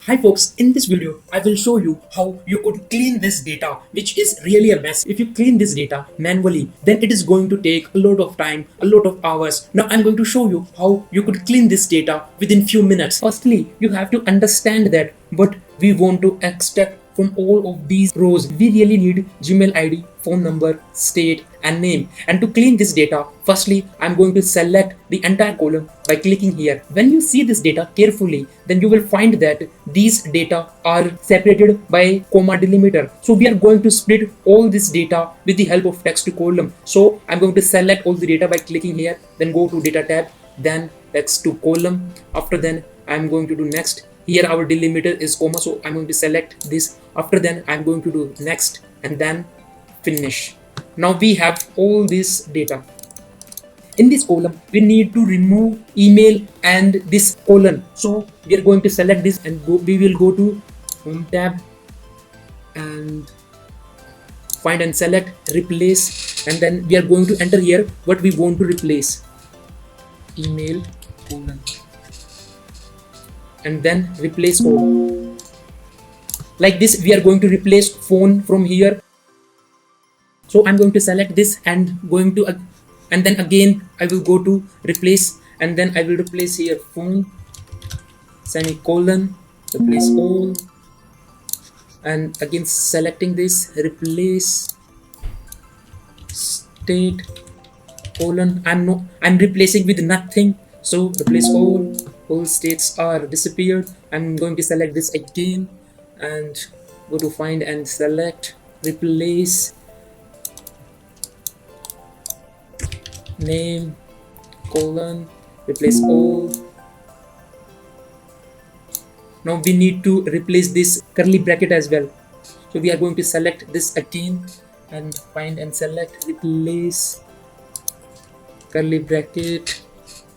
Hi folks, in this video, I will show you how you could clean this data, which is really a mess. If you clean this data manually, then it is going to take a lot of time, a lot of hours. Now I'm going to show you how you could clean this data within few minutes. Firstly, you have to understand that what we want to extract from all of these rows. We really need Gmail ID, phone number, state, and name. And to clean this data, firstly, I'm going to select the entire column by clicking here. When you see this data carefully, then you will find that these data are separated by comma delimiter. So we are going to split all this data with the help of text to column. So I'm going to select all the data by clicking here, then go to data tab, then text to column. After then, I'm going to do next. Here our delimiter is comma, so I'm going to select this. After then, I'm going to do next and then finish. Now we have all this data. In this column, we need to remove email and this colon. So we are going to select this and we will go to home tab and find and select replace, and then we are going to enter here what we want to replace. Email colon. And then replace all. Like this, we are going to replace phone from here. So I'm going to select this and and then again I will go to replace, and then I will replace here phone, semicolon, replace all, and again selecting this, replace state colon. I'm replacing with nothing, so replace all states are disappeared. I'm going to select this again and go to find and select replace name colon, replace all. Now we need to replace this curly bracket as well, so we are going to select this again and find and select replace curly bracket,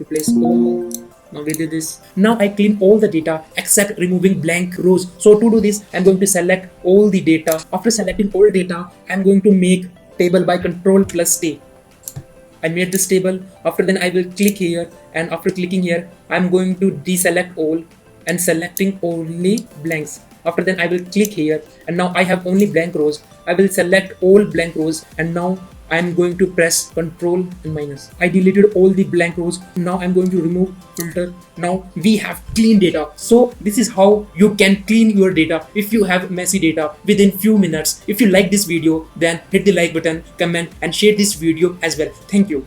replace all. Now we did this. Now I clean all the data except removing blank rows. So to do this, I'm going to select all the data. After selecting all data, I'm going to make table by Control plus T. I made this table. After then I will click here, and after clicking here, I'm going to deselect all and selecting only blanks. After then I will click here, and now I have only blank rows. I will select all blank rows, and now I'm going to press Control and minus. I deleted all the blank rows. Now I'm going to remove filter. Now we have clean data. So this is how you can clean your data if you have messy data within few minutes. If you like this video, then hit the like button, comment, and share this video as well. Thank you.